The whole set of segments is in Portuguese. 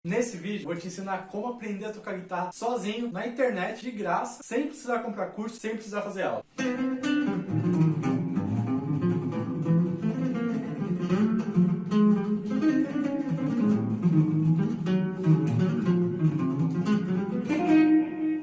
Nesse vídeo, vou te ensinar como aprender a tocar guitarra sozinho, na internet, de graça, sem precisar comprar curso, sem precisar fazer aula.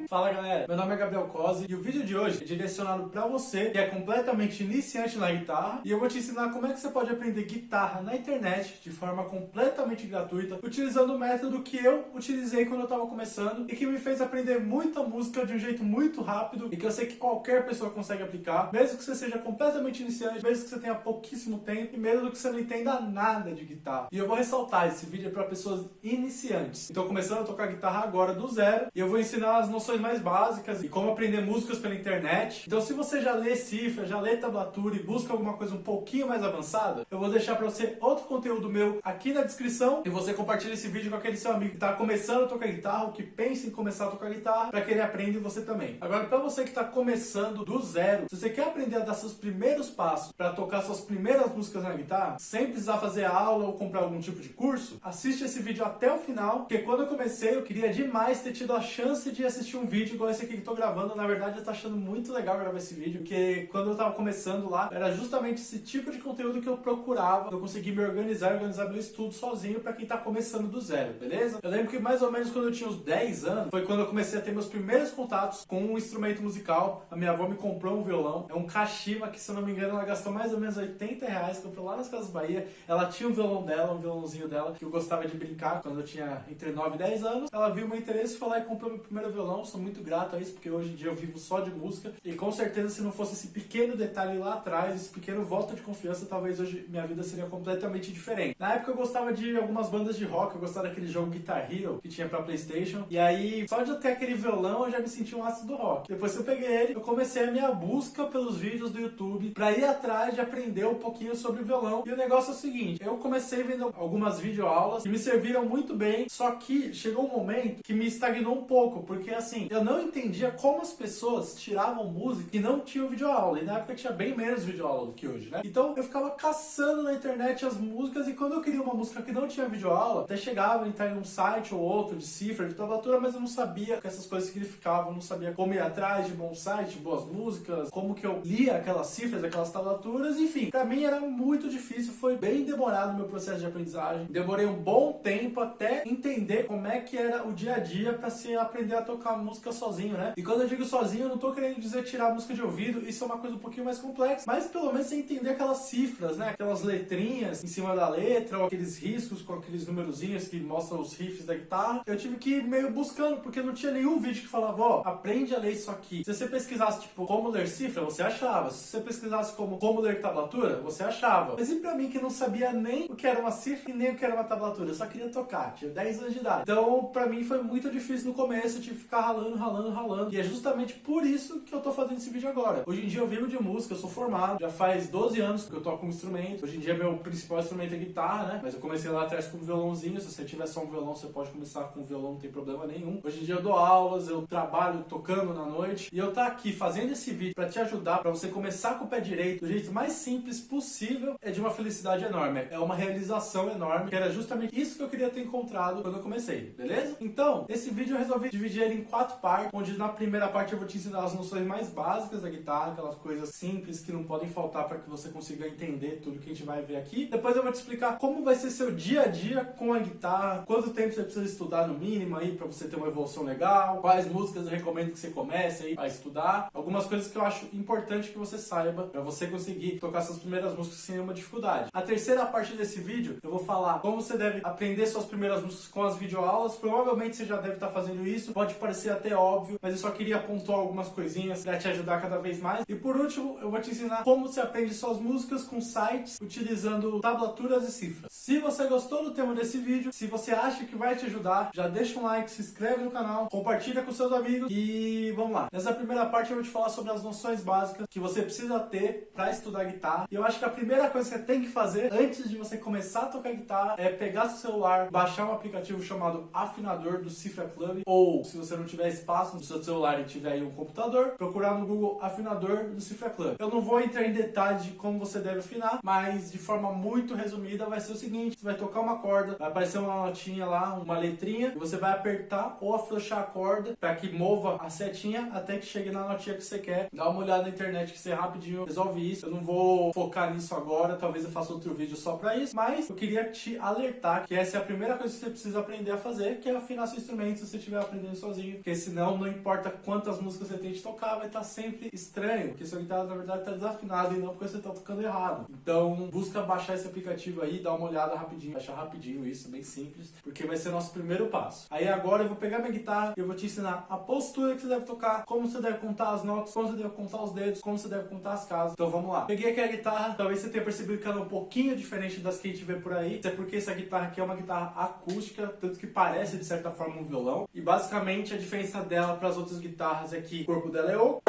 Fala galera, meu nome é Gabriel Cosi e o vídeo de hoje é direcionado para você que é completamente iniciante na guitarra e eu vou te ensinar como é que você pode aprender guitarra na internet de forma completamente gratuita, utilizando o método que eu utilizei quando eu estava começando e que me fez aprender muita música de um jeito muito rápido e que eu sei que qualquer pessoa consegue aplicar, mesmo que você seja completamente iniciante, mesmo que você tenha pouquíssimo tempo e mesmo que você não entenda nada de guitarra. E eu vou ressaltar, esse vídeo é para pessoas iniciantes. Então começando a tocar guitarra agora do zero e eu vou ensinar as noções mais básicas e como aprender músicas pela internet. Então se você já lê cifra, já lê tablatura e busca alguma coisa um pouquinho mais avançada, eu vou deixar para você outro conteúdo meu aqui na descrição e você compartilha esse vídeo com aquele seu amigo que está começando a tocar guitarra ou que pensa em começar a tocar guitarra para que ele aprenda e você também. Agora para você que está começando do zero, se você quer aprender a dar seus primeiros passos para tocar suas primeiras músicas na guitarra, sem precisar fazer aula ou comprar algum tipo de curso, assiste esse vídeo até o final, porque quando eu comecei eu queria demais ter tido a chance de assistir um vídeo igual esse aqui que eu tô gravando. Na verdade eu tô achando muito legal gravar esse vídeo, porque quando eu tava começando lá, era justamente esse tipo de conteúdo que eu procurava. Eu consegui me organizar meu estudo sozinho pra quem tá começando do zero, beleza? Eu lembro que mais ou menos quando eu tinha uns 10 anos, foi quando eu comecei a ter meus primeiros contatos com um instrumento musical. A minha avó me comprou um violão, é um Kashima, que se eu não me engano ela gastou mais ou menos R$ 80, comprou lá nas Casas Bahia. Ela tinha um violão dela, um violãozinho dela, que eu gostava de brincar quando eu tinha entre 9 e 10 anos. Ela viu meu interesse, foi lá e comprou meu primeiro violão. Sou muito grato a isso, porque hoje em dia eu vivo só de música e com certeza se não fosse esse pequeno detalhe lá atrás, esse pequeno voto de confiança, talvez hoje minha vida seria completamente diferente. Na época eu gostava de algumas bandas de rock, eu gostava daquele jogo Guitar Hero que tinha pra Playstation, e aí só de eu ter aquele violão eu já me senti um astro do rock. Depois que eu peguei ele, eu comecei a minha busca pelos vídeos do YouTube pra ir atrás de aprender um pouquinho sobre o violão. E o negócio é o seguinte, eu comecei vendo algumas videoaulas que me serviram muito bem, só que chegou um momento que me estagnou um pouco, porque assim, eu não entendia como as pessoas tiravam música e não tinham videoaula. E na época tinha bem menos videoaula do que hoje, né? Então eu ficava caçando na internet as músicas e quando eu queria uma música que não tinha videoaula, até chegava a entrar em um site ou outro de cifra, de tablatura, mas eu não sabia o que essas coisas significavam, não sabia como ir atrás de bons sites, boas músicas, como que eu lia aquelas cifras, aquelas tablaturas, enfim. Pra mim era muito difícil, foi bem demorado o meu processo de aprendizagem. Demorei um bom tempo até entender como é que era o dia a dia pra se aprender a tocar música sozinho, né? E quando eu digo sozinho, eu não tô querendo dizer tirar a música de ouvido, isso é uma coisa um pouquinho mais complexa, mas pelo menos você entender aquelas cifras, né? Aquelas letrinhas em cima da letra, ou aqueles riscos com aqueles numerozinhos que mostram os riffs da guitarra. Eu tive que ir meio buscando, porque não tinha nenhum vídeo que falava, ó, aprende a ler isso aqui. Se você pesquisasse, tipo, como ler cifra, você achava. Se você pesquisasse como ler tablatura, você achava. Mas e pra mim que não sabia nem o que era uma cifra e nem o que era uma tablatura? Eu só queria tocar, tinha 10 anos de idade. Então, pra mim foi muito difícil no começo, eu tive que ficar ralando. E é justamente por isso que eu tô fazendo esse vídeo agora. Hoje em dia eu vivo de música, eu sou formado, já faz 12 anos que eu toco um instrumento. Hoje em dia meu principal instrumento é guitarra, né? Mas eu comecei lá atrás com um violãozinho. Se você tiver só um violão, você pode começar com um violão, não tem problema nenhum. Hoje em dia eu dou aulas, eu trabalho tocando na noite. E eu tô aqui fazendo esse vídeo pra te ajudar, pra você começar com o pé direito do jeito mais simples possível. É de uma felicidade enorme, é uma realização enorme, que era justamente isso que eu queria ter encontrado quando eu comecei, beleza? Então, esse vídeo eu resolvi dividir ele em 4 partes, onde na primeira parte eu vou te ensinar as noções mais básicas da guitarra, aquelas coisas simples que não podem faltar para que você consiga entender tudo que a gente vai ver aqui. Depois eu vou te explicar como vai ser seu dia a dia com a guitarra, quanto tempo você precisa estudar no mínimo aí para você ter uma evolução legal, quais músicas eu recomendo que você comece aí a estudar, algumas coisas que eu acho importante que você saiba para você conseguir tocar suas primeiras músicas sem nenhuma dificuldade. A terceira parte desse vídeo eu vou falar como você deve aprender suas primeiras músicas com as videoaulas. Provavelmente você já deve estar fazendo isso, pode parecer até óbvio, mas eu só queria pontuar algumas coisinhas para te ajudar cada vez mais. E por último, eu vou te ensinar como você aprende suas músicas com sites utilizando tablaturas e cifras. Se você gostou do tema desse vídeo, se você acha que vai te ajudar, já deixa um like, se inscreve no canal, compartilha com seus amigos e vamos lá. Nessa primeira parte eu vou te falar sobre as noções básicas que você precisa ter para estudar guitarra. E eu acho que a primeira coisa que você tem que fazer antes de você começar a tocar guitarra é pegar seu celular, baixar um aplicativo chamado Afinador do Cifra Club, ou se você não tiver espaço no seu celular e tiver aí um computador, procurar no Google afinador do Cifra Club. Eu não vou entrar em detalhes de como você deve afinar, mas de forma muito resumida vai ser o seguinte: você vai tocar uma corda, vai aparecer uma notinha lá, uma letrinha, e você vai apertar ou afrouxar a corda para que mova a setinha até que chegue na notinha que você quer. Dá uma olhada na internet que você rapidinho resolve isso. Eu não vou focar nisso agora, talvez eu faça outro vídeo só para isso, mas eu queria te alertar que essa é a primeira coisa que você precisa aprender a fazer, que é afinar seu instrumento se você estiver aprendendo sozinho, porque senão não importa quantas músicas você tente tocar, vai estar sempre estranho, porque sua guitarra na verdade está desafinada e não porque você está tocando errado. Então busca baixar esse aplicativo aí, dá uma olhada rapidinho, baixar rapidinho isso, bem simples, porque vai ser nosso primeiro passo. Aí agora eu vou pegar minha guitarra e eu vou te ensinar a postura que você deve tocar, como você deve contar as notas, como você deve contar os dedos, como você deve contar as casas. Então vamos lá. Peguei aqui a guitarra, talvez você tenha percebido que ela é um pouquinho diferente das que a gente vê por aí, até porque essa guitarra aqui é uma guitarra acústica, tanto que parece de certa forma um violão, e basicamente a diferença dela para as outras guitarras é que o corpo dela é oco,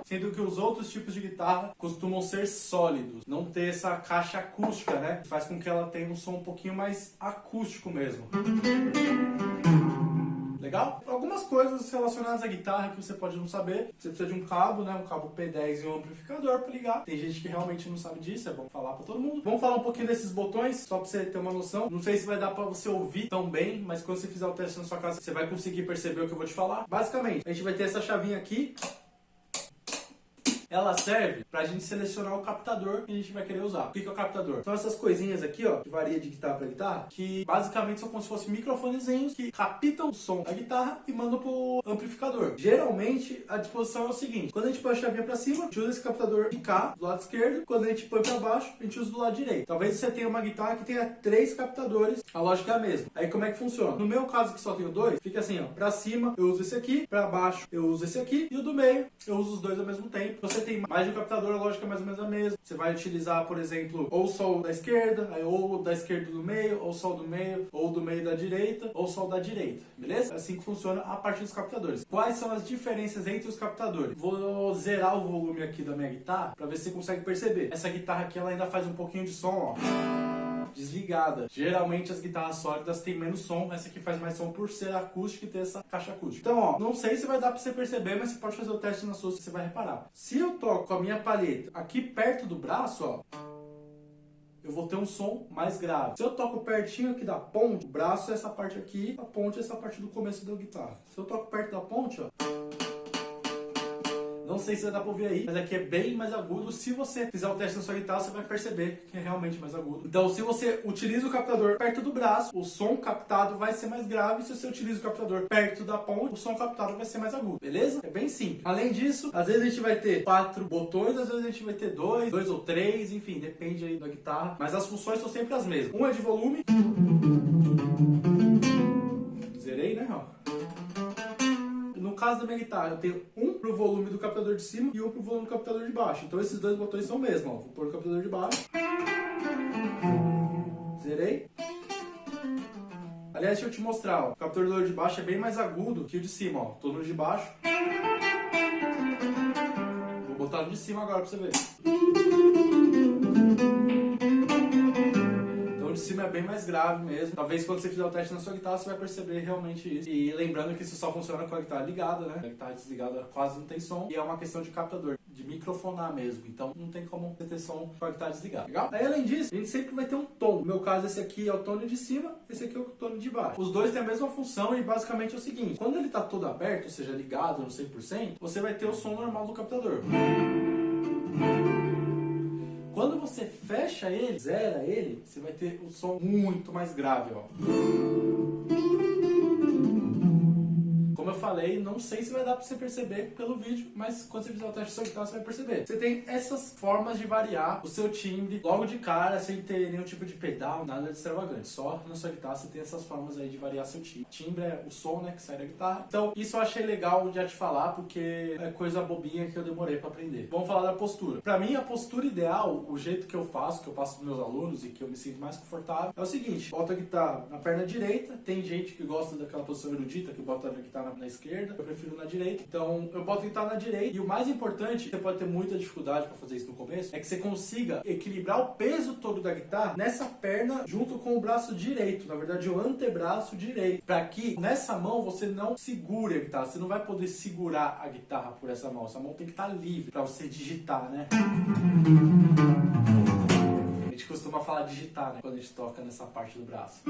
sendo que os outros tipos de guitarra costumam ser sólidos, não ter essa caixa acústica, né? Que faz com que ela tenha um som um pouquinho mais acústico mesmo. Legal? Algumas coisas relacionadas à guitarra que você pode não saber. Você precisa de um cabo, né? Um cabo P10 e um amplificador para ligar. Tem gente que realmente não sabe disso, é bom falar para todo mundo. Vamos falar um pouquinho desses botões, só para você ter uma noção. Não sei se vai dar para você ouvir tão bem, mas quando você fizer o teste na sua casa, você vai conseguir perceber o que eu vou te falar. Basicamente, a gente vai ter essa chavinha aqui. Ela serve pra gente selecionar o captador que a gente vai querer usar. O que é o captador? São essas coisinhas aqui, ó, que varia de guitarra pra guitarra, que basicamente são como se fossem microfonezinhos que captam o som da guitarra e mandam pro amplificador. Geralmente, a disposição é o seguinte: quando a gente põe a chavinha pra cima, a gente usa esse captador de cá, do lado esquerdo. Quando a gente põe pra baixo, a gente usa do lado direito. Talvez você tenha uma guitarra que tenha 3 captadores, a lógica é a mesma. Aí como é que funciona? No meu caso, que só tenho 2, fica assim, ó, pra cima eu uso esse aqui, pra baixo eu uso esse aqui, e o do meio eu uso os dois ao mesmo tempo. Você tem mais de um captador, a lógica é mais ou menos a mesma. Você vai utilizar, por exemplo, ou só o da esquerda, ou da esquerda do meio, ou só o do meio, ou do meio da direita, ou só o da direita, beleza? É assim que funciona a parte dos captadores. Quais são as diferenças entre os captadores? Vou zerar o volume aqui da minha guitarra para ver se você consegue perceber. Essa guitarra aqui ela ainda faz um pouquinho de som, ó, desligada. Geralmente as guitarras sólidas têm menos som, essa aqui faz mais som por ser acústica e ter essa caixa acústica. Então, ó, não sei se vai dar pra você perceber, mas você pode fazer o teste na sua, você vai reparar. Se eu toco com a minha palheta aqui perto do braço, ó, eu vou ter um som mais grave. Se eu toco pertinho aqui da ponte, o braço é essa parte aqui, a ponte é essa parte do começo da guitarra. Se eu toco perto da ponte, ó, não sei se vai dar pra ouvir aí, mas aqui é bem mais agudo. Se você fizer o teste na sua guitarra, você vai perceber que é realmente mais agudo. Então, se você utiliza o captador perto do braço, o som captado vai ser mais grave. Se você utiliza o captador perto da ponte, o som captado vai ser mais agudo, beleza? É bem simples. Além disso, às vezes a gente vai ter 4 botões, às vezes a gente vai ter 2 ou 3, enfim, depende aí da guitarra. Mas as funções são sempre as mesmas. Um é de volume. Zerei, né, ó. No caso da minha guitarra, eu tenho um pro volume do captador de cima e um pro volume do captador de baixo. Então esses 2 botões são o mesmo, ó. Vou pôr o captador de baixo. Zerei. Aliás, deixa eu te mostrar, ó. O captador de baixo é bem mais agudo que o de cima, ó. Tô no de baixo. Vou botar no de cima agora pra você ver. De cima é bem mais grave mesmo. Talvez quando você fizer o teste na sua guitarra, você vai perceber realmente isso. E lembrando que isso só funciona com a guitarra ligada, né? A guitarra desligada quase não tem som. E é uma questão de captador, de microfonar mesmo. Então não tem como você ter som com a guitarra desligada. Legal? Aí além disso, a gente sempre vai ter um tom. No meu caso, esse aqui é o tom de cima, esse aqui é o tom de baixo. Os dois têm a mesma função e basicamente é o seguinte: quando ele tá todo aberto, ou seja, ligado no 100%, você vai ter o som normal do captador. Quando você fecha ele, zera ele, você vai ter o som muito mais grave, ó. Como eu falei, não sei se vai dar pra você perceber pelo vídeo, mas quando você fizer o teste do seu guitarra, você vai perceber. Você tem essas formas de variar o seu timbre logo de cara, sem ter nenhum tipo de pedal, nada de extravagante. Só na sua guitarra você tem essas formas aí de variar seu timbre. Timbre é o som, né, que sai da guitarra. Então, isso eu achei legal de te falar, porque é coisa bobinha que eu demorei pra aprender. Vamos falar da postura. Pra mim, a postura ideal, o jeito que eu passo pros meus alunos e que eu me sinto mais confortável, é o seguinte: bota a guitarra na perna direita. Tem gente que gosta daquela posição erudita, que bota a guitarra na esquerda esquerda, eu prefiro na direita. Então eu boto guitarra na direita. E o mais importante, você pode ter muita dificuldade para fazer isso no começo, é que você consiga equilibrar o peso todo da guitarra nessa perna junto com o braço direito, na verdade o antebraço direito, para que nessa mão você não segure a guitarra, você não vai poder segurar a guitarra por essa mão tem que estar livre para você digitar, né? A gente costuma falar digitar, né? Quando a gente toca nessa parte do braço.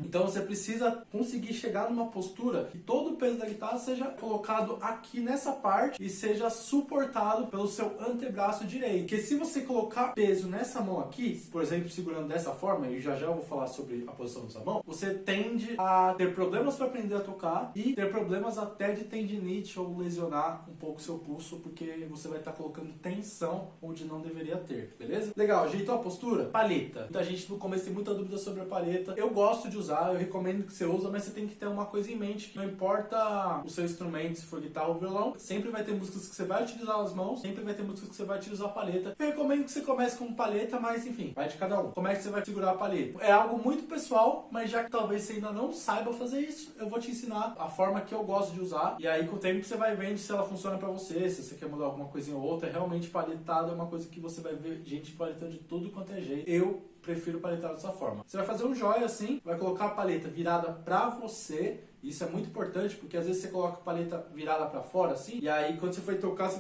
Então você precisa conseguir chegar numa postura que todo o peso da guitarra seja colocado aqui nessa parte e seja suportado pelo seu antebraço direito. Porque se você colocar peso nessa mão aqui, por exemplo, segurando dessa forma, e já eu vou falar sobre a posição dessa mão, você tende a ter problemas para aprender a tocar e ter problemas até de tendinite ou lesionar um pouco seu pulso, porque você vai estar colocando tensão onde não deveria ter, beleza? Legal, ajeitou a postura? Palheta. Muita gente no começo tem muita dúvida sobre a palheta. Eu gosto de usar, eu recomendo que você use, mas você tem que ter uma coisa em mente, que não importa o seu instrumento, se for guitarra ou violão, sempre vai ter músicas que você vai utilizar as mãos, sempre vai ter músicas que você vai utilizar a palheta. Eu recomendo que você comece com palheta, mas enfim, vai de cada um. Como é que você vai segurar a palheta? É algo muito pessoal, mas já que talvez você ainda não saiba fazer isso, eu vou te ensinar a forma que eu gosto de usar, e aí com o tempo você vai vendo se ela funciona pra você, se você quer mudar alguma coisinha ou outra. Realmente palhetada é uma coisa que você vai ver gente paletando de tudo quanto é jeito. Eu prefiro paletar dessa forma. Você vai fazer um joia assim, vai colocar a paleta virada pra você. Isso é muito importante, porque às vezes você coloca a paleta virada pra fora assim, e aí quando você for tocar, você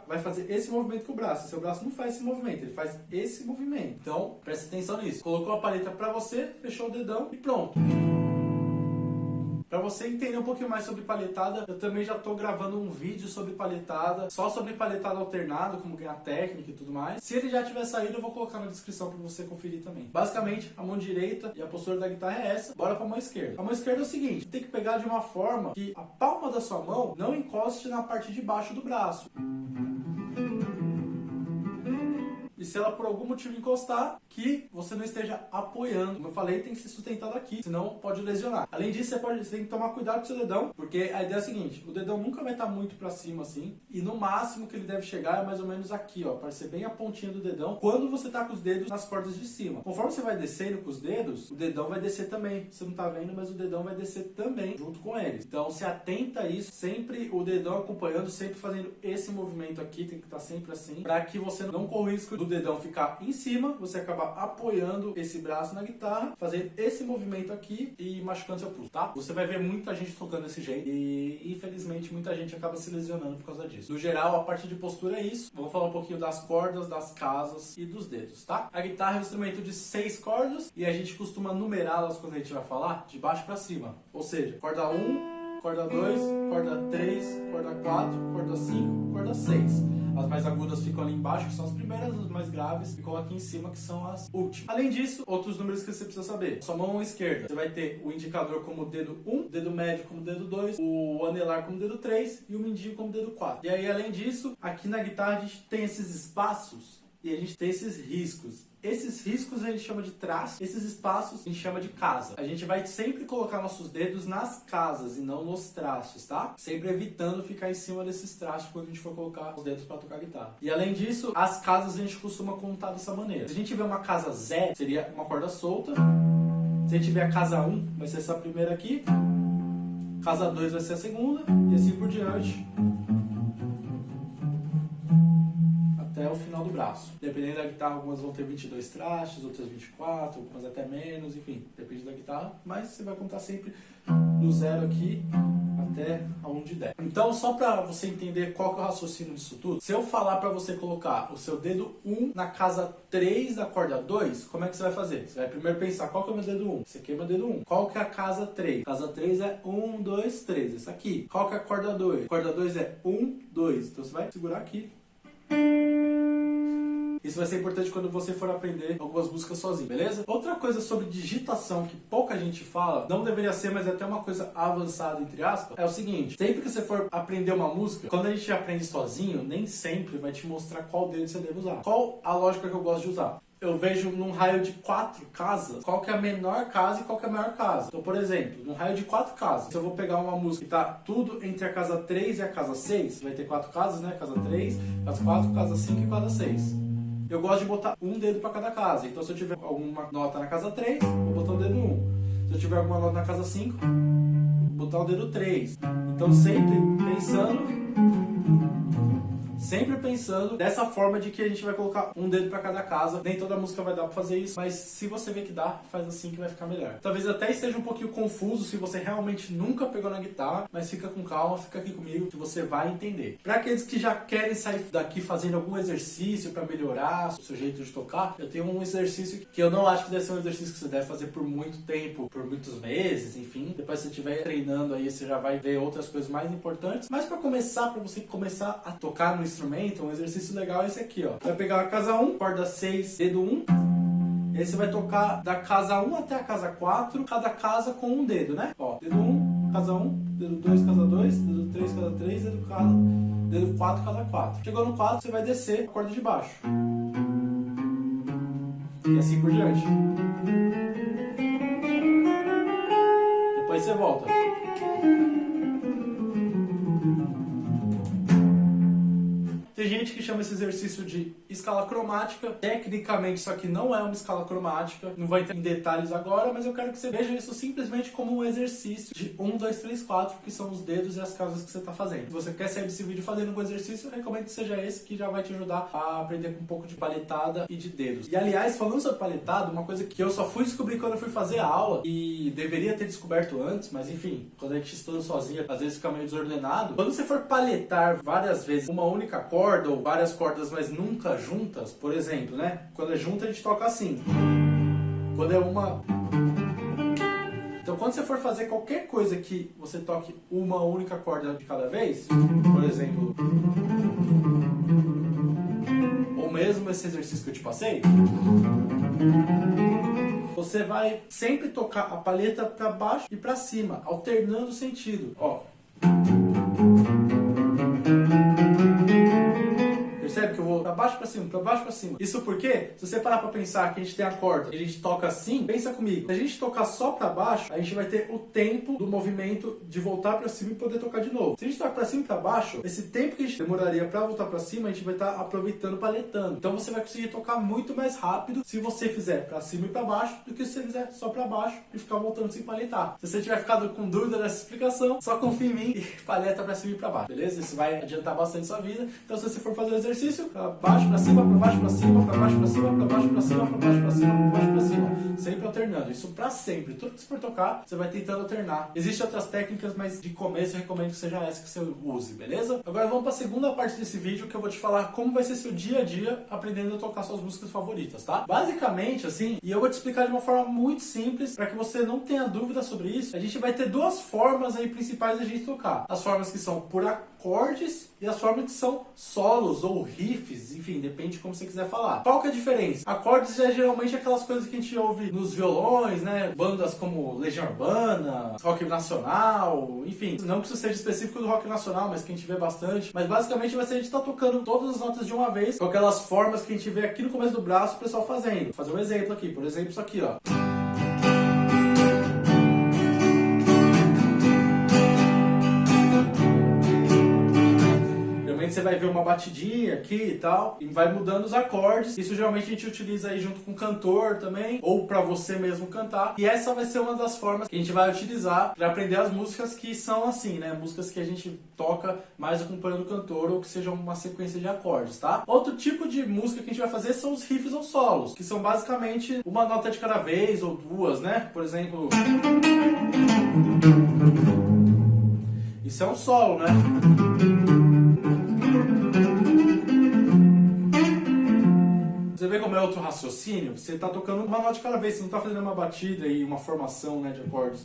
vai fazer esse movimento com o braço. Seu braço não faz esse movimento, ele faz esse movimento. Então, presta atenção nisso. Colocou a paleta pra você, fechou o dedão e pronto. Para você entender um pouquinho mais sobre palhetada, eu também já estou gravando um vídeo sobre palhetada, só sobre palhetada alternada, como ganhar técnica e tudo mais. Se ele já tiver saído, eu vou colocar na descrição para você conferir também. Basicamente, a mão direita e a postura da guitarra é essa. Bora para a mão esquerda. A mão esquerda é o seguinte, você tem que pegar de uma forma que a palma da sua mão não encoste na parte de baixo do braço. E se ela por algum motivo encostar, que você não esteja apoiando. Como eu falei, tem que ser sustentado aqui, senão pode lesionar. Além disso, você tem que tomar cuidado com o seu dedão, porque a ideia é a seguinte, o dedão nunca vai estar muito pra cima assim, e no máximo que ele deve chegar é mais ou menos aqui, ó, para ser bem a pontinha do dedão, quando você tá com os dedos nas cordas de cima. Conforme você vai descendo com os dedos, o dedão vai descer também. Você não tá vendo, mas o dedão vai descer também, junto com eles. Então, se atenta a isso, sempre o dedão acompanhando, sempre fazendo esse movimento aqui, tem que estar sempre assim, para que você não corra o risco do dedão ficar em cima, você acabar apoiando esse braço na guitarra, fazendo esse movimento aqui e machucando seu pulso, tá? Você vai ver muita gente tocando desse jeito e infelizmente muita gente acaba se lesionando por causa disso. No geral, a parte de postura é isso. Vamos falar um pouquinho das cordas, das casas e dos dedos, tá? A guitarra é um instrumento de 6 cordas e a gente costuma numerá-las quando a gente vai falar de baixo para cima. Ou seja, corda 1, corda 2, corda 3, corda 4, corda 5, corda 6. As mais agudas ficam ali embaixo, que são as primeiras, as mais graves ficam aqui em cima, que são as últimas. Além disso, outros números que você precisa saber. Sua mão esquerda, você vai ter o indicador como dedo 1, dedo médio como dedo 2, o anelar como dedo 3 e o mindinho como dedo 4. E aí, além disso, aqui na guitarra a gente tem esses espaços e a gente tem esses riscos. Esses riscos a gente chama de traço, esses espaços a gente chama de casa. A gente vai sempre colocar nossos dedos nas casas e não nos traços, tá? Sempre evitando ficar em cima desses traços quando a gente for colocar os dedos para tocar guitarra. E além disso, as casas a gente costuma contar dessa maneira. Se a gente tiver uma casa 0, seria uma corda solta. Se a gente tiver a casa 1, vai ser essa primeira aqui. Casa 2 vai ser a segunda e assim por diante. Até o final do braço. Dependendo da guitarra, algumas vão ter 22 trastes, outras 24, algumas até menos, enfim, depende da guitarra, mas você vai contar sempre do 0 aqui até a 1 de 10. Então, só pra você entender qual que é o raciocínio disso tudo, se eu falar pra você colocar o seu dedo 1 na casa 3 da corda 2, como é que você vai fazer? Você vai primeiro pensar, qual que é o meu dedo 1? Esse aqui é o meu dedo 1. Qual que é a casa 3? Casa 3 é 1, 2, 3, essa aqui. Qual que é a corda 2? Corda 2 é 1, 2. Então você vai segurar aqui. Isso vai ser importante quando você for aprender algumas músicas sozinho, beleza? Outra coisa sobre digitação que pouca gente fala, não deveria ser, mas é até uma coisa avançada, entre aspas, é o seguinte, sempre que você for aprender uma música, quando a gente aprende sozinho, nem sempre vai te mostrar qual dedo você deve usar. Qual a lógica que eu gosto de usar? Eu vejo num raio de 4 casas, qual que é a menor casa e qual que é a maior casa. Então, por exemplo, num raio de 4 casas, se eu vou pegar uma música que tá tudo entre a casa 3 e a casa 6, vai ter 4 casas, né? Casa 3, casa 4, casa 5 e casa 6. Eu gosto de botar um dedo para cada casa. Então, se eu tiver alguma nota na casa 3, vou botar o dedo 1. Se eu tiver alguma nota na casa 5, botar o dedo 3. Então sempre pensando dessa forma de que a gente vai colocar um dedo para cada casa. Nem toda música vai dar para fazer isso, mas se você vê que dá, faz assim que vai ficar melhor. Talvez até esteja um pouquinho confuso se você realmente nunca pegou na guitarra, mas fica com calma, fica aqui comigo que você vai entender. Para aqueles que já querem sair daqui fazendo algum exercício para melhorar o seu jeito de tocar, eu tenho um exercício que eu não acho que deve ser um exercício que você deve fazer por muito tempo, por muitos meses, enfim. Depois se você estiver treinando aí, você já vai ver outras coisas mais importantes. Mas para você começar a tocar no instrumento, um exercício legal é esse aqui, ó. Vai pegar a casa 1, corda 6, dedo 1. E aí você vai tocar da casa 1 até a casa 4, cada casa com um dedo, né? Ó, dedo 1, casa 1, dedo 2, casa 2, dedo 3, casa 3, dedo 4, casa 4. Chegou no 4, você vai descer a corda de baixo. E assim por diante. Depois você volta. Tem gente que chama esse exercício de escala cromática. Tecnicamente isso aqui não é uma escala cromática. Não vou entrar em detalhes agora, mas eu quero que você veja isso simplesmente como um exercício de 1, 2, 3, 4, que são os dedos e as casas que você está fazendo. Se você quer sair desse vídeo fazendo um exercício, eu recomendo que seja esse, que já vai te ajudar a aprender com um pouco de paletada e de dedos. E aliás, falando sobre paletada, uma coisa que eu só fui descobrir quando eu fui fazer a aula, e deveria ter descoberto antes, mas enfim, quando a gente estuda sozinho, às vezes fica meio desordenado. Quando você for paletar várias vezes uma única corda, ou várias cordas, mas nunca juntas, por exemplo, né? Quando é junta a gente toca assim. Quando é uma... Então quando você for fazer qualquer coisa que você toque uma única corda de cada vez, por exemplo, ou mesmo esse exercício que eu te passei, você vai sempre tocar a palheta para baixo e para cima, alternando o sentido. Ó. Percebe que eu vou pra baixo pra cima, pra baixo pra cima. Isso porque, se você parar pra pensar que a gente tem a corda e a gente toca assim, pensa comigo. Se a gente tocar só pra baixo, a gente vai ter o tempo do movimento de voltar pra cima e poder tocar de novo. Se a gente tocar pra cima e pra baixo, esse tempo que a gente demoraria pra voltar pra cima, a gente vai estar aproveitando paletando. Então você vai conseguir tocar muito mais rápido se você fizer pra cima e pra baixo do que se você fizer só pra baixo e ficar voltando sem paletar. Se você tiver ficado com dúvida nessa explicação, só confia em mim e paleta pra cima e pra baixo, beleza? Isso vai adiantar bastante sua vida. Então se você for fazer o exercício, pra baixo, pra cima, pra baixo, pra cima, pra baixo, pra cima, pra baixo, pra cima, pra baixo, pra cima, pra baixo, pra cima. Sempre alternando. Isso pra sempre. Tudo que você for tocar, você vai tentando alternar. Existem outras técnicas, mas de começo eu recomendo que seja essa que você use, beleza? Agora vamos pra segunda parte desse vídeo, que eu vou te falar como vai ser seu dia a dia aprendendo a tocar suas músicas favoritas, tá? Basicamente, assim, e eu vou te explicar de uma forma muito simples, pra que você não tenha dúvida sobre isso. A gente vai ter duas formas aí principais de a gente tocar. As formas que são por acordes e as formas que são solos ou riffs, enfim, depende de como você quiser falar. Qual que é a diferença? Acordes é geralmente aquelas coisas que a gente ouve nos violões, né? Bandas como Legião Urbana, rock nacional, enfim. Não que isso seja específico do rock nacional, mas que a gente vê bastante. Mas basicamente vai ser a gente tá tocando todas as notas de uma vez, com aquelas formas que a gente vê aqui no começo do braço o pessoal fazendo. Vou fazer um exemplo aqui, por exemplo, isso aqui, ó. Você vai ver uma batidinha aqui e tal, e vai mudando os acordes. Isso geralmente a gente utiliza aí junto com o cantor também, ou pra você mesmo cantar. E essa vai ser uma das formas que a gente vai utilizar para aprender as músicas que são assim, né? Músicas que a gente toca mais acompanhando o cantor, ou que sejam uma sequência de acordes, tá? Outro tipo de música que a gente vai fazer são os riffs ou solos, que são basicamente uma nota de cada vez, ou duas, né? Por exemplo... Isso é um solo, né? Você vê como é outro raciocínio? Você está tocando uma nota de cada vez, você não está fazendo uma batida e uma formação, né, de acordes.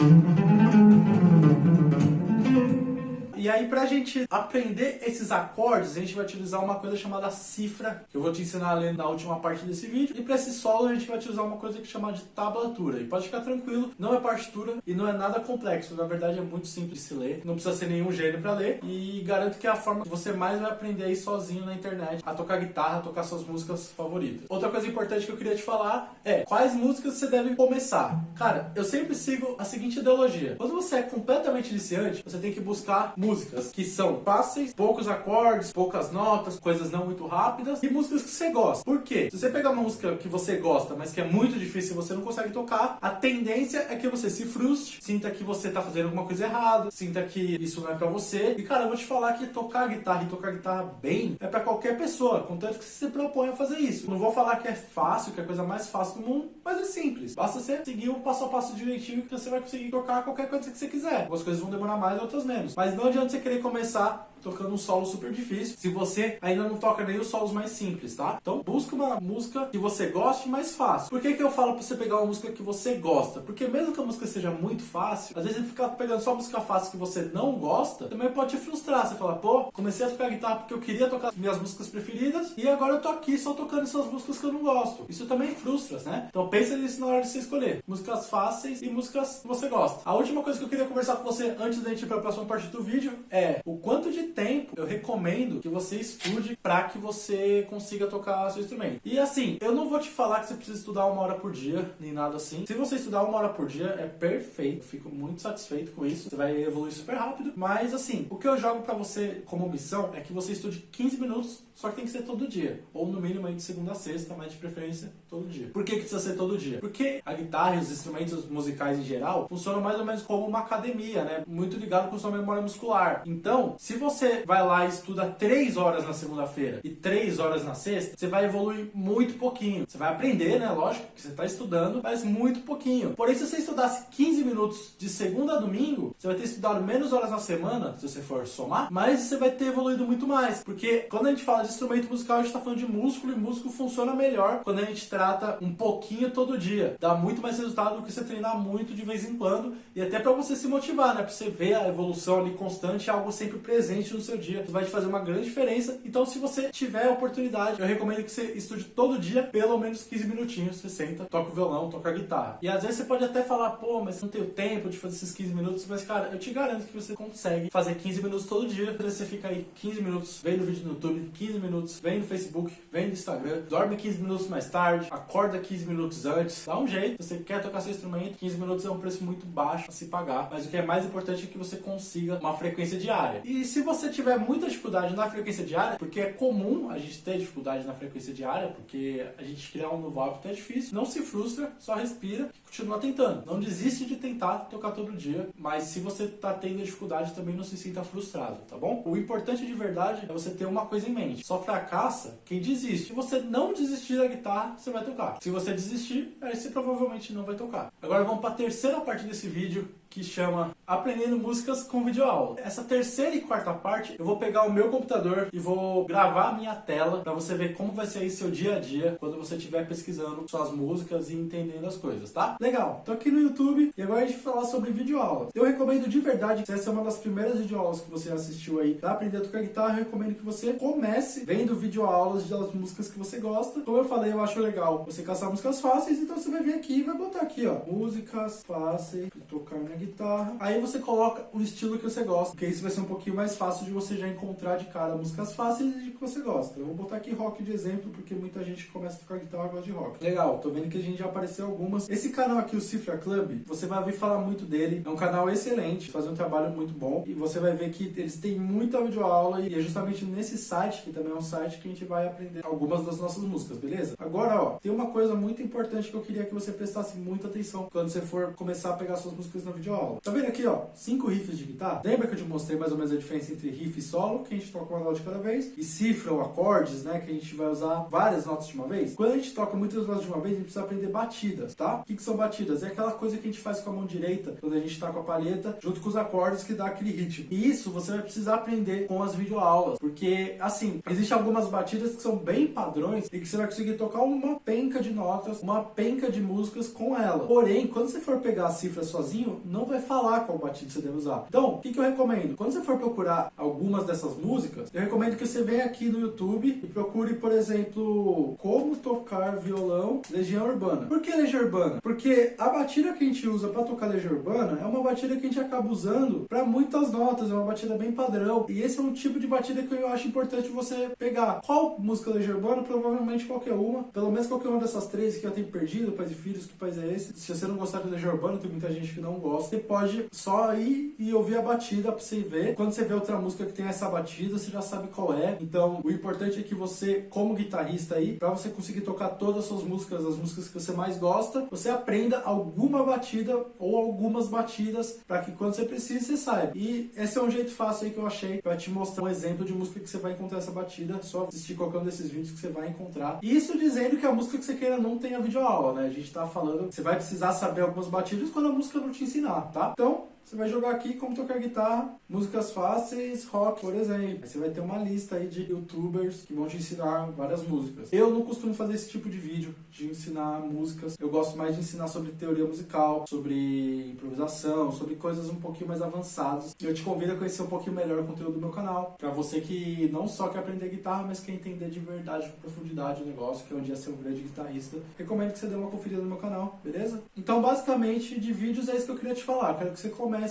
E aí, pra gente aprender esses acordes, a gente vai utilizar uma coisa chamada cifra, que eu vou te ensinar a ler na última parte desse vídeo. E pra esse solo, a gente vai utilizar uma coisa que chama de tablatura. E pode ficar tranquilo, não é partitura e não é nada complexo. Na verdade, é muito simples de se ler. Não precisa ser nenhum gênio pra ler. E garanto que é a forma que você mais vai aprender aí sozinho na internet a tocar guitarra, a tocar suas músicas favoritas. Outra coisa importante que eu queria te falar é quais músicas você deve começar. Cara, eu sempre sigo a seguinte ideologia. Quando você é completamente iniciante, você tem que buscar músicas músicas que são fáceis, poucos acordes, poucas notas, coisas não muito rápidas, e músicas que você gosta. Por quê? Se você pegar uma música que você gosta, mas que é muito difícil e você não consegue tocar, a tendência é que você se frustre, sinta que você tá fazendo alguma coisa errada, sinta que isso não é pra você. E cara, eu vou te falar que tocar guitarra e tocar guitarra bem é pra qualquer pessoa, contanto que você se propõe a fazer isso. Não vou falar que é fácil, que é a coisa mais fácil do mundo, mas é simples. Basta você seguir o passo a passo direitinho que você vai conseguir tocar qualquer coisa que você quiser. Algumas coisas vão demorar mais, outras menos. Mas não adianta você querer começar tocando um solo super difícil se você ainda não toca nem os solos mais simples, tá? Então busca uma música que você goste mais fácil. Por que eu falo pra você pegar uma música que você gosta? Porque mesmo que a música seja muito fácil, às vezes você ficar pegando só música fácil que você não gosta, também pode te frustrar. Você fala, pô, comecei a tocar guitarra porque eu queria tocar as minhas músicas preferidas e agora eu tô aqui só tocando essas músicas que eu não gosto. Isso também frustra, né? Então pensa nisso na hora de você escolher. Músicas fáceis e músicas que você gosta. A última coisa que eu queria conversar com você antes da gente ir pra próxima parte do vídeo é o quanto de tempo eu recomendo que você estude para que você consiga tocar seu instrumento. E assim, eu não vou te falar que você precisa estudar 1 hora por dia, nem nada assim. Se você estudar 1 hora por dia, é perfeito. Fico muito satisfeito com isso. Você vai evoluir super rápido. Mas assim, o que eu jogo para você como missão é que você estude 15 minutos, só que tem que ser todo dia. Ou no mínimo aí de segunda a sexta, mas de preferência todo dia. Por que precisa ser todo dia? Porque a guitarra e os instrumentos musicais em geral funcionam mais ou menos como uma academia, né? Muito ligado com sua memória muscular. Então, se você vai lá e estuda 3 horas na segunda-feira e 3 horas na sexta, você vai evoluir muito pouquinho. Você vai aprender, né? Lógico, que você está estudando, mas muito pouquinho. Porém, se você estudasse 15 minutos de segunda a domingo, você vai ter estudado menos horas na semana, se você for somar, mas você vai ter evoluído muito mais. Porque quando a gente fala de instrumento musical, a gente está falando de músculo, e músculo funciona melhor quando a gente trata um pouquinho todo dia. Dá muito mais resultado do que você treinar muito de vez em quando, e até para você se motivar, né? Para você ver a evolução ali constante, algo sempre presente no seu dia. Isso vai te fazer uma grande diferença. Então, se você tiver a oportunidade, eu recomendo que você estude todo dia, pelo menos 15 minutinhos. Você senta, toca o violão, toca a guitarra. E às vezes você pode até falar, pô, mas não tenho tempo de fazer esses 15 minutos. Mas, cara, eu te garanto que você consegue fazer 15 minutos todo dia. Você fica aí 15 minutos, vendo vídeo no YouTube, 15 minutos, vem no Facebook, vem no Instagram, dorme 15 minutos mais tarde, acorda 15 minutos antes. Dá um jeito. Se você quer tocar seu instrumento, 15 minutos é um preço muito baixo a se pagar. Mas o que é mais importante é que você consiga uma frequência diária. E se você tiver muita dificuldade na frequência diária, porque é comum a gente ter dificuldade na frequência diária, porque a gente criar um novo hábito é difícil, não se frustra, só respira e continua tentando. Não desiste de tentar tocar todo dia, mas se você tá tendo dificuldade, também não se sinta frustrado, tá bom? O importante de verdade é você ter uma coisa em mente. Só fracassa quem desiste. Se você não desistir da guitarra, você vai tocar. Se você desistir, aí você provavelmente não vai tocar. Agora vamos para a terceira parte desse vídeo, que chama Aprendendo Músicas com Videoaula. Essa terceira e quarta parte, eu vou pegar o meu computador e vou gravar a minha tela para você ver como vai ser aí seu dia a dia quando você estiver pesquisando suas músicas e entendendo as coisas, tá? Legal, tô aqui no YouTube e agora a gente vai falar sobre videoaula. Eu recomendo de verdade, se essa é uma das primeiras videoaulas que você assistiu aí para aprender a tocar guitarra, eu recomendo que você comece vendo videoaulas das músicas que você gosta. Como eu falei, eu acho legal você caçar músicas fáceis, então você vai vir aqui e vai botar aqui, ó, músicas fáceis para tocar na guitarra. Aí você coloca o estilo que você gosta, porque isso vai ser um pouquinho mais fácil de você já encontrar de cara músicas fáceis e de que você gosta. Eu vou botar aqui rock de exemplo, porque muita gente que começa a tocar guitarra gosta de rock. Legal, tô vendo que a gente já apareceu algumas. Esse canal aqui, o Cifra Club, você vai ouvir falar muito dele. É um canal excelente, faz um trabalho muito bom. E você vai ver que eles têm muita videoaula e é justamente nesse site, que também é um site que a gente vai aprender algumas das nossas músicas, beleza? Agora, ó, tem uma coisa muito importante que eu queria que você prestasse muita atenção quando você for começar a pegar suas músicas na videoaula. Tá vendo aqui, ó, 5 riffs de guitarra? Lembra que eu te mostrei mais ou menos a diferença entre riff e solo, que a gente toca uma nota de cada vez, e cifra ou acordes, né, que a gente vai usar várias notas de uma vez? Quando a gente toca muitas notas de uma vez, a gente precisa aprender batidas, tá? O que são batidas? É aquela coisa que a gente faz com a mão direita, quando a gente tá com a palheta, junto com os acordes que dá aquele ritmo. E isso você vai precisar aprender com as videoaulas, porque, assim, existem algumas batidas que são bem padrões e que você vai conseguir tocar uma penca de notas, uma penca de músicas com ela. Porém, quando você for pegar a cifra sozinho, não vai falar qual batida você deve usar. Então, o que eu recomendo? Quando você for procurar tocar algumas dessas músicas, eu recomendo que você venha aqui no YouTube e procure, por exemplo, como tocar violão Legião Urbana. Por que Legião Urbana? Porque a batida que a gente usa para tocar Legião Urbana é uma batida que a gente acaba usando para muitas notas, é uma batida bem padrão. E esse é um tipo de batida que eu acho importante você pegar. Qual música Legião Urbana? Provavelmente qualquer uma. Pelo menos qualquer uma dessas três que eu tenho perdido, Pais e Filhos, que país é esse? Se você não gostar de Legião Urbana, tem muita gente que não gosta, você pode só ir e ouvir a batida pra você ver. Quando você vê outra música que tem essa batida, você já sabe qual é. Então, o importante é que você, como guitarrista aí, pra você conseguir tocar todas as suas músicas, as músicas que você mais gosta, você aprenda alguma batida ou algumas batidas pra que quando você precise, você saiba. E esse é um jeito fácil aí que eu achei pra te mostrar um exemplo de música que você vai encontrar essa batida. Só assistir qualquer um desses vídeos que você vai encontrar. E isso dizendo que a música que você queira não tenha videoaula, né? A gente tá falando que você vai precisar saber algumas batidas quando a música não te ensinar, tá? Então, você vai jogar aqui como tocar guitarra, músicas fáceis, rock, por exemplo. Aí você vai ter uma lista aí de youtubers que vão te ensinar várias músicas. Eu não costumo fazer esse tipo de vídeo, de ensinar músicas. Eu gosto mais de ensinar sobre teoria musical, sobre improvisação, sobre coisas um pouquinho mais avançadas. Eu te convido a conhecer um pouquinho melhor o conteúdo do meu canal. Pra você que não só quer aprender guitarra, mas quer entender de verdade, com profundidade o negócio, que é um dia ser um grande guitarrista. Recomendo que você dê uma conferida no meu canal, beleza? Então, basicamente, de vídeos é isso que eu queria te falar. Quero que você comece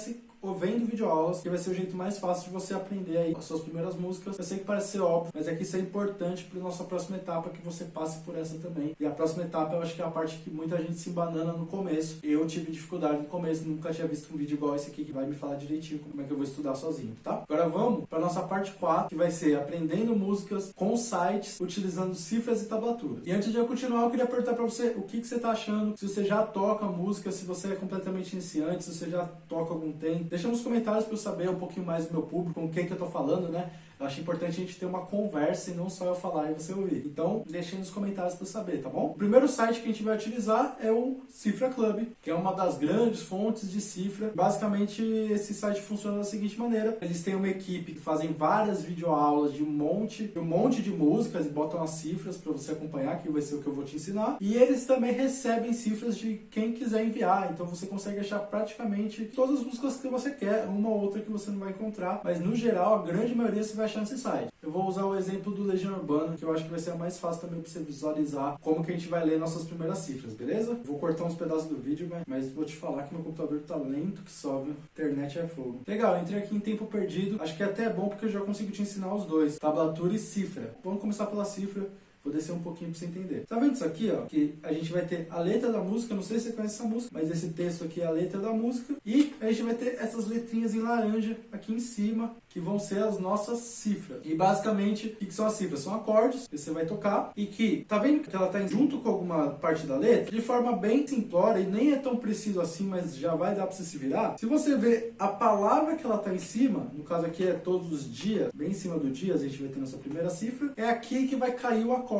vendo videoaulas, que vai ser o jeito mais fácil de você aprender aí as suas primeiras músicas. Eu sei que parece ser óbvio, mas é que isso é importante para nossa próxima etapa, que você passe por essa também. E a próxima etapa eu acho que é a parte que muita gente se embanana no começo. Eu tive dificuldade no começo, nunca tinha visto um vídeo igual esse aqui que vai me falar direitinho como é que eu vou estudar sozinho, tá? Agora vamos para nossa parte 4, que vai ser aprendendo músicas com sites, utilizando cifras e tablaturas. E antes de eu continuar, eu queria perguntar para você o que você tá achando, se você já toca música, se você é completamente iniciante, se você já toca algum tempo. Deixa nos comentários para eu saber um pouquinho mais do meu público, com quem que eu tô falando, né? Eu acho importante a gente ter uma conversa e não só eu falar e você ouvir. Então, deixa aí nos comentários para eu saber, tá bom? O primeiro site que a gente vai utilizar é o Cifra Club, que é uma das grandes fontes de cifra. Basicamente, esse site funciona da seguinte maneira. Eles têm uma equipe que fazem várias videoaulas de um monte de músicas e botam as cifras para você acompanhar, que vai ser o que eu vou te ensinar. E eles também recebem cifras de quem quiser enviar. Então, você consegue achar praticamente todas as músicas que você quer, uma ou outra que você não vai encontrar. Mas, no geral, a grande maioria você vai achar nesse site. Eu vou usar o exemplo do Legião Urbana, que eu acho que vai ser a mais fácil também para você visualizar como que a gente vai ler nossas primeiras cifras, beleza? Vou cortar uns pedaços do vídeo, mas vou te falar que meu computador tá lento que sobe, internet é fogo. Legal, eu entrei aqui em tempo perdido, acho que é até bom porque eu já consigo te ensinar os dois, tablatura e cifra. Vamos começar pela cifra. Vou descer um pouquinho pra você entender. Tá vendo isso aqui, ó? Que a gente vai ter a letra da música, não sei se você conhece essa música, mas esse texto aqui é a letra da música. E a gente vai ter essas letrinhas em laranja aqui em cima, que vão ser as nossas cifras. E basicamente, o que são as cifras? São acordes que você vai tocar e que, tá vendo que ela tá junto com alguma parte da letra? De forma bem simplória, e nem é tão preciso assim, mas já vai dar pra você se virar. Se você ver a palavra que ela tá em cima, no caso aqui é todos os dias, bem em cima do dia, a gente vai ter nossa primeira cifra, é aqui que vai cair o acorde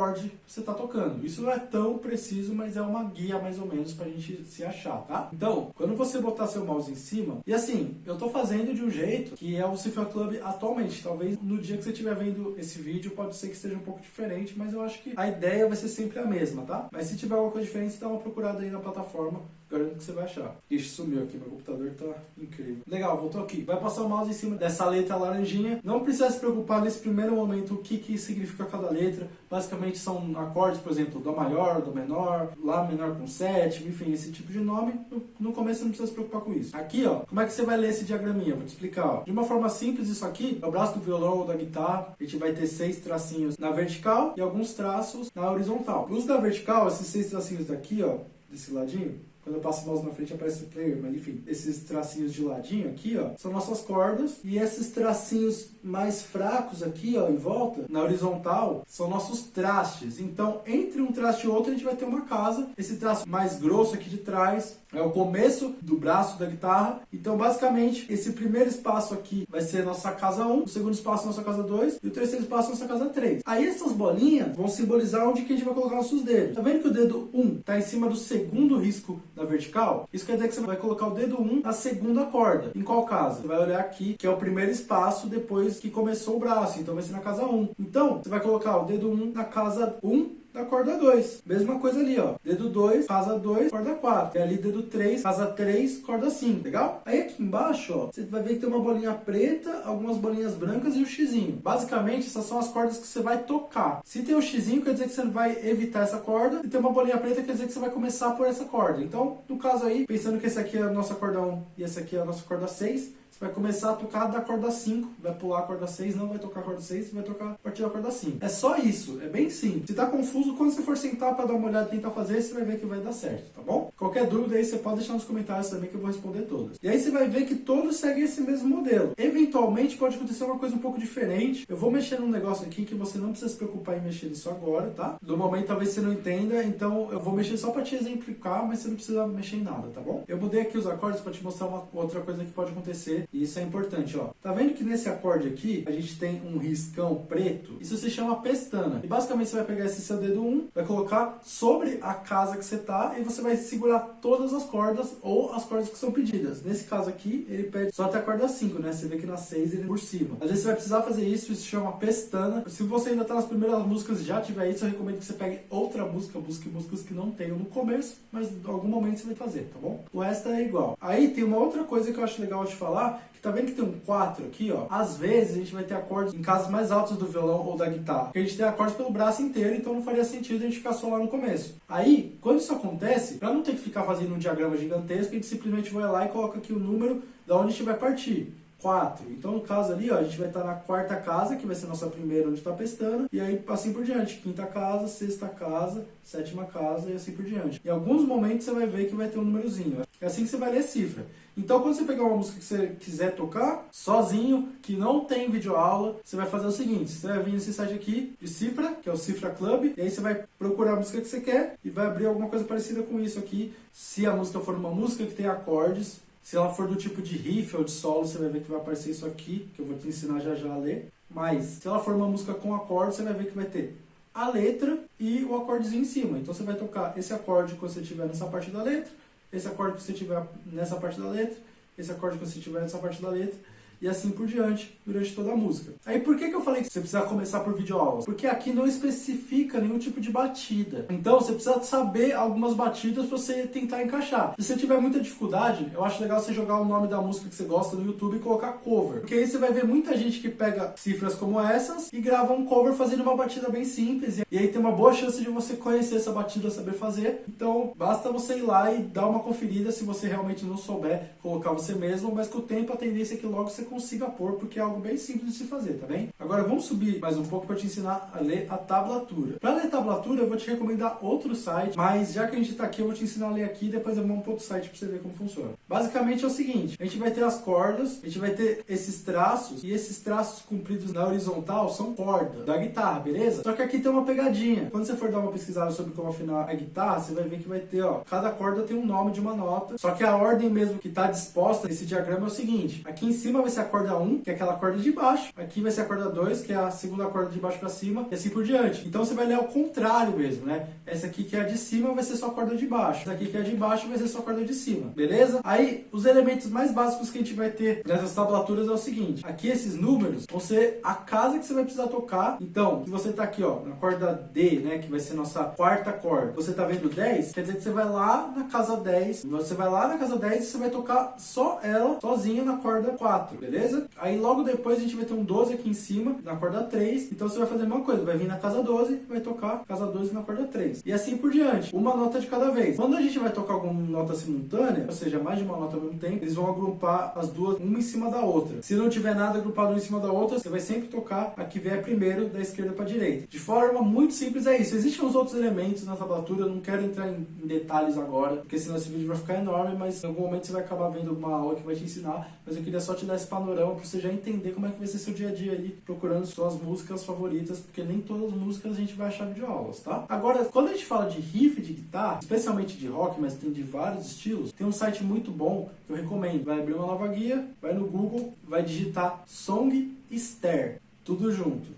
que você tá tocando. Isso não é tão preciso, mas é uma guia mais ou menos pra gente se achar, tá? Então, quando você botar seu mouse em cima, e assim, eu tô fazendo de um jeito que é o Cifra Club atualmente. Talvez no dia que você estiver vendo esse vídeo pode ser que esteja um pouco diferente, mas eu acho que a ideia vai ser sempre a mesma, tá? Mas se tiver alguma coisa diferente, dá uma procurada aí na plataforma. Garanto que você vai achar. Ixi, sumiu aqui, meu computador tá incrível. Legal, voltou aqui. Vai passar o mouse em cima dessa letra laranjinha. Não precisa se preocupar nesse primeiro momento o que significa cada letra. Basicamente são acordes, por exemplo, Dó maior, Dó menor, Lá menor com sétima, enfim, esse tipo de nome. No começo você não precisa se preocupar com isso. Aqui, ó, como é que você vai ler esse diagraminha? Vou te explicar, ó. De uma forma simples, isso aqui é o braço do violão ou da guitarra. A gente vai ter 6 tracinhos na vertical e alguns traços na horizontal. O uso da vertical, esses 6 tracinhos daqui, ó, desse ladinho, quando eu passo o mouse na frente aparece o player, mas enfim, esses tracinhos de ladinho aqui, ó, são nossas cordas, e esses tracinhos mais fracos aqui, ó, em volta, na horizontal, são nossos trastes. Então, entre um traste e outro, a gente vai ter uma casa. Esse traço mais grosso aqui de trás é o começo do braço da guitarra. Então, basicamente, esse primeiro espaço aqui vai ser nossa casa 1, o segundo espaço nossa casa 2 e o terceiro espaço nossa casa 3. Aí essas bolinhas vão simbolizar onde que a gente vai colocar nossos dedos. Tá vendo que o dedo 1 tá em cima do segundo risco na vertical? Isso quer dizer que você vai colocar o dedo 1 na segunda corda. Em qual casa? Você vai olhar aqui, que é o primeiro espaço depois que começou o braço. Então vai ser na casa 1. Então, você vai colocar o dedo 1 na casa 1 da corda 2. Mesma coisa ali, ó. Dedo 2, casa 2, corda 4. E ali dedo 3, casa 3, corda 5. Legal? Aí aqui embaixo, ó, você vai ver que tem uma bolinha preta, algumas bolinhas brancas e o xizinho. Basicamente, essas são as cordas que você vai tocar. Se tem o xizinho, quer dizer que você vai evitar essa corda. Se tem uma bolinha preta, quer dizer que você vai começar por essa corda. Então, no caso aí, pensando que esse aqui é a nossa corda 1 e esse aqui é a nossa corda 6, vai começar a tocar da corda 5, vai pular a corda 6, não vai tocar a corda 6, vai tocar a partir da corda 5. É só isso, é bem simples. Se tá confuso, quando você for sentar para dar uma olhada e tentar fazer, você vai ver que vai dar certo, tá bom? Qualquer dúvida aí, você pode deixar nos comentários também que eu vou responder todas. E aí você vai ver que todos seguem esse mesmo modelo. Eventualmente pode acontecer uma coisa um pouco diferente. Eu vou mexer num negócio aqui que você não precisa se preocupar em mexer nisso agora, tá? No momento talvez você não entenda, então eu vou mexer só para te exemplificar, mas você não precisa mexer em nada, tá bom? Eu mudei aqui os acordes para te mostrar uma outra coisa que pode acontecer, e isso é importante, ó. Tá vendo que nesse acorde aqui a gente tem um riscão preto? Isso se chama pestana. E basicamente você vai pegar esse seu dedo 1, vai colocar sobre a casa que você tá e você vai segurar todas as cordas ou as cordas que são pedidas. Nesse caso aqui, ele pede só até a corda 5, né? Você vê que na 6 ele é por cima. Às vezes você vai precisar fazer isso, isso se chama pestana. Se você ainda tá nas primeiras músicas e já tiver isso, eu recomendo que você pegue outra música, busque músicas que não tenham no começo, mas em algum momento você vai fazer, tá bom? O resto é igual. Aí tem uma outra coisa que eu acho legal de falar, que tá vendo que tem um 4 aqui, ó? Às vezes a gente vai ter acordes em casas mais altas do violão ou da guitarra, porque a gente tem acordes pelo braço inteiro, então não faria sentido a gente ficar só lá no começo. Aí, quando isso acontece, pra não ter que ficar fazendo um diagrama gigantesco, a gente simplesmente vai lá e coloca aqui o número da onde a gente vai partir. 4. Então, no caso ali, ó, a gente vai estar na quarta casa, que vai ser a nossa primeira onde está pestana, e aí assim por diante. Quinta casa, sexta casa, sétima casa e assim por diante. Em alguns momentos você vai ver que vai ter um númerozinho. É assim que você vai ler a cifra. Então, quando você pegar uma música que você quiser tocar, sozinho, que não tem videoaula, você vai fazer o seguinte, você vai vir nesse site aqui de cifra, que é o Cifra Club, e aí você vai procurar a música que você quer e vai abrir alguma coisa parecida com isso aqui. Se a música for uma música que tem acordes, se ela for do tipo de riff ou de solo, você vai ver que vai aparecer isso aqui, que eu vou te ensinar já já a ler. Mas, se ela for uma música com acorde, você vai ver que vai ter a letra e o acordezinho em cima. Então você vai tocar esse acorde quando você estiver nessa parte da letra, esse acorde que você estiver nessa parte da letra, esse acorde que você estiver nessa parte da letra, e assim por diante, durante toda a música. Aí por que eu falei que você precisa começar por videoaulas? Porque aqui não especifica nenhum tipo de batida. Então você precisa saber algumas batidas para você tentar encaixar. Se você tiver muita dificuldade, eu acho legal você jogar o nome da música que você gosta no YouTube e colocar cover. Porque aí você vai ver muita gente que pega cifras como essas e grava um cover fazendo uma batida bem simples. E aí tem uma boa chance de você conhecer essa batida, saber fazer. Então basta você ir lá e dar uma conferida se você realmente não souber colocar você mesmo, mas com o tempo a tendência é que logo você consiga pôr, porque é algo bem simples de se fazer, tá bem? Agora vamos subir mais um pouco para te ensinar a ler a tablatura. Para ler tablatura eu vou te recomendar outro site, mas já que a gente tá aqui eu vou te ensinar a ler aqui e depois eu vou para outro site para você ver como funciona. Basicamente é o seguinte, a gente vai ter as cordas, a gente vai ter esses traços, e esses traços compridos na horizontal são cordas da guitarra, beleza? Só que aqui tem uma pegadinha. Quando você for dar uma pesquisada sobre como afinar a guitarra, você vai ver que vai ter, ó, cada corda tem um nome de uma nota, só que a ordem mesmo que tá disposta nesse diagrama é o seguinte, aqui em cima vai ser a corda 1, que é aquela corda de baixo. Aqui vai ser a corda 2, que é a segunda corda de baixo para cima, e assim por diante. Então você vai ler ao contrário mesmo, né? Essa aqui que é a de cima vai ser só a corda de baixo. Essa aqui que é a de baixo vai ser só a corda de cima, beleza? Aí, os elementos mais básicos que a gente vai ter nessas tablaturas é o seguinte. Aqui esses números vão ser a casa que você vai precisar tocar. Então, se você tá aqui, ó, na corda D, né, que vai ser nossa quarta corda, você tá vendo 10, quer dizer que você vai lá na casa 10, você vai lá na casa 10 e você vai tocar só ela, sozinha na corda 4, beleza? Aí logo depois a gente vai ter um 12 aqui em cima, na corda 3. Então você vai fazer a mesma coisa, vai vir na casa 12, vai tocar casa 12 na corda 3. E assim por diante, uma nota de cada vez. Quando a gente vai tocar alguma nota simultânea, ou seja, mais de uma nota ao mesmo tempo, eles vão agrupar as duas, uma em cima da outra. Se não tiver nada agrupado uma em cima da outra, você vai sempre tocar a que vier primeiro, da esquerda para a direita. De forma muito simples é isso. Existem uns outros elementos na tablatura, eu não quero entrar em detalhes agora, porque senão esse vídeo vai ficar enorme, mas em algum momento você vai acabar vendo uma aula que vai te ensinar, mas eu queria só te dar esse panorama para você já entender como é que vai ser seu dia a dia aí, procurando suas músicas favoritas, porque nem todas as músicas a gente vai achar videoaulas, tá? Agora, quando a gente fala de riff de guitarra, especialmente de rock, mas tem de vários estilos, tem um site muito bom que eu recomendo. Vai abrir uma nova guia, vai no Google, vai digitar Songster, tudo junto.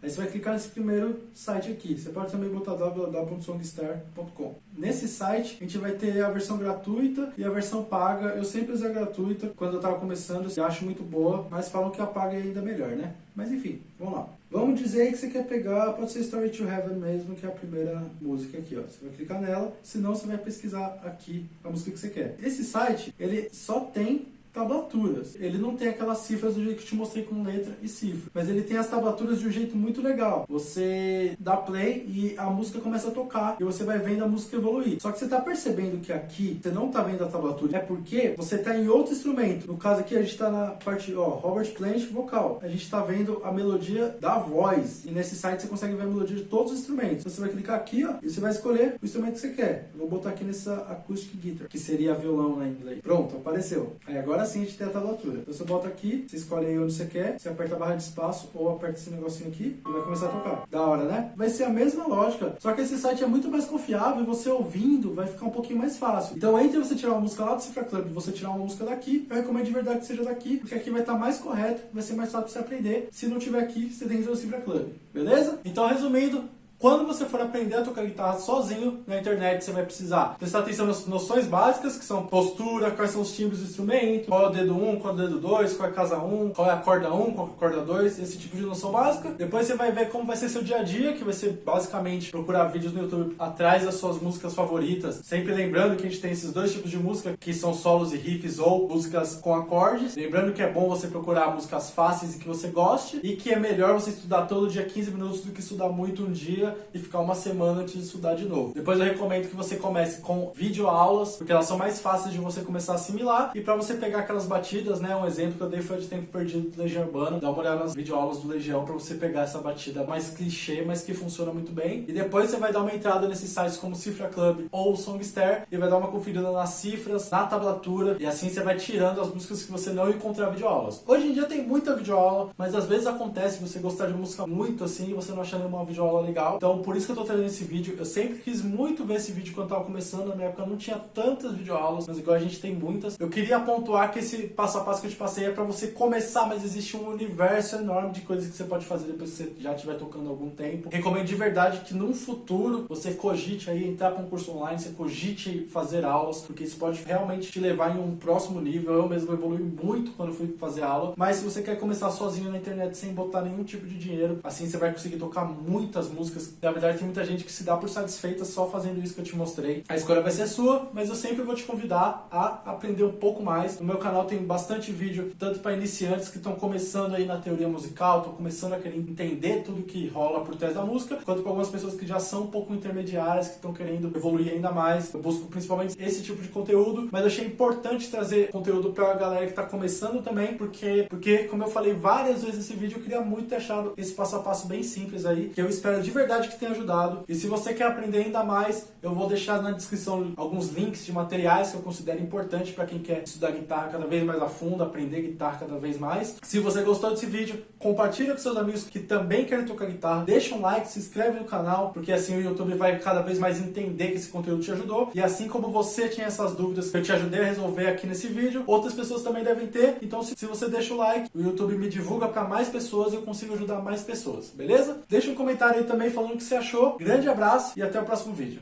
Aí você vai clicar nesse primeiro site aqui. Você pode também botar www.songstar.com. Nesse site a gente vai ter a versão gratuita e a versão paga. Eu sempre usei a gratuita quando eu estava começando, eu acho muito boa, mas falam que a paga é ainda melhor, né? Mas enfim, vamos lá. Vamos dizer aí que você quer pegar, pode ser Story to Heaven mesmo, que é a primeira música aqui, ó. Você vai clicar nela, senão você vai pesquisar aqui a música que você quer. Esse site, ele só tem tablaturas. Ele não tem aquelas cifras do jeito que eu te mostrei com letra e cifra, mas ele tem as tablaturas de um jeito muito legal. Você dá play e a música começa a tocar e você vai vendo a música evoluir. Só que você tá percebendo que aqui você não tá vendo a tablatura, é porque você tá em outro instrumento. No caso aqui a gente tá na parte, ó, Robert Plant vocal. A gente tá vendo a melodia da voz e nesse site você consegue ver a melodia de todos os instrumentos. Você vai clicar aqui, ó, e você vai escolher o instrumento que você quer. Eu vou botar aqui nessa acoustic guitar, que seria violão na inglês. Pronto, apareceu. Aí agora sim a gente tem a tablatura. Então você bota aqui, você escolhe aí onde você quer, você aperta a barra de espaço ou aperta esse negocinho aqui e vai começar a tocar. Da hora, né? Vai ser a mesma lógica, só que esse site é muito mais confiável e você ouvindo vai ficar um pouquinho mais fácil. Então entre você tirar uma música lá do Cifra Club e você tirar uma música daqui, eu recomendo de verdade que seja daqui, porque aqui vai estar mais correto, vai ser mais fácil pra você aprender. Se não tiver aqui, você tem que ir no Cifra Club. Beleza? Então resumindo, quando você for aprender a tocar guitarra sozinho na internet, você vai precisar prestar atenção nas noções básicas, que são postura, quais são os timbres do instrumento, qual é o dedo 1, qual é o dedo 2, qual é a casa 1, qual é a corda 1, qual é a corda 2, esse tipo de noção básica. Depois você vai ver como vai ser seu dia a dia, que vai ser basicamente procurar vídeos no YouTube atrás das suas músicas favoritas. Sempre lembrando que a gente tem esses dois tipos de música, que são solos e riffs ou músicas com acordes. Lembrando que é bom você procurar músicas fáceis e que você goste, e que é melhor você estudar todo dia 15 minutos do que estudar muito um dia e ficar uma semana antes de estudar de novo. Depois eu recomendo que você comece com videoaulas, porque elas são mais fáceis de você começar a assimilar, e para você pegar aquelas batidas, né, um exemplo que eu dei foi de Tempo Perdido do Legião Urbana. Dá uma olhada nas videoaulas do Legião para você pegar essa batida mais clichê, mas que funciona muito bem. E depois você vai dar uma entrada nesses sites como Cifra Club ou Songstar e vai dar uma conferida nas cifras, na tablatura, e assim você vai tirando as músicas que você não encontrar videoaulas. Hoje em dia tem muita videoaula, mas às vezes acontece você gostar de música muito assim e você não achar nenhuma videoaula legal. Então por isso que eu tô trazendo esse vídeo. Eu sempre quis muito ver esse vídeo quando eu tava começando. Na minha época não tinha tantas videoaulas, mas igual a gente tem muitas. Eu queria pontuar que esse passo a passo que eu te passei é pra você começar, mas existe um universo enorme de coisas que você pode fazer depois que você já estiver tocando há algum tempo. Recomendo de verdade que num futuro você cogite aí entrar para um curso online, você cogite fazer aulas, porque isso pode realmente te levar em um próximo nível. Eu mesmo evolui muito quando fui fazer aula, mas se você quer começar sozinho na internet sem botar nenhum tipo de dinheiro, assim você vai conseguir tocar muitas músicas. Na verdade tem muita gente que se dá por satisfeita só fazendo isso que eu te mostrei. A escolha vai ser sua, mas eu sempre vou te convidar a aprender um pouco mais. No meu canal tem bastante vídeo, tanto para iniciantes que estão começando aí na teoria musical, estão começando a querer entender tudo que rola por trás da música, quanto para algumas pessoas que já são um pouco intermediárias, que estão querendo evoluir ainda mais. Eu busco principalmente esse tipo de conteúdo, mas eu achei importante trazer conteúdo para a galera que está começando também, porque, como eu falei várias vezes nesse vídeo, eu queria muito ter achado esse passo a passo bem simples aí, que eu espero de verdade que tenha ajudado. E se você quer aprender ainda mais, eu vou deixar na descrição alguns links de materiais que eu considero importante para quem quer estudar guitarra cada vez mais a fundo, aprender guitarra cada vez mais. Se você gostou desse vídeo, compartilha com seus amigos que também querem tocar guitarra, deixa um like, se inscreve no canal, porque assim o YouTube vai cada vez mais entender que esse conteúdo te ajudou. E assim como você tinha essas dúvidas que eu te ajudei a resolver aqui nesse vídeo, outras pessoas também devem ter. Então se você deixa o like, o YouTube me divulga para mais pessoas e eu consigo ajudar mais pessoas, beleza? Deixa um comentário aí também falando o que você achou. Grande abraço e até o próximo vídeo.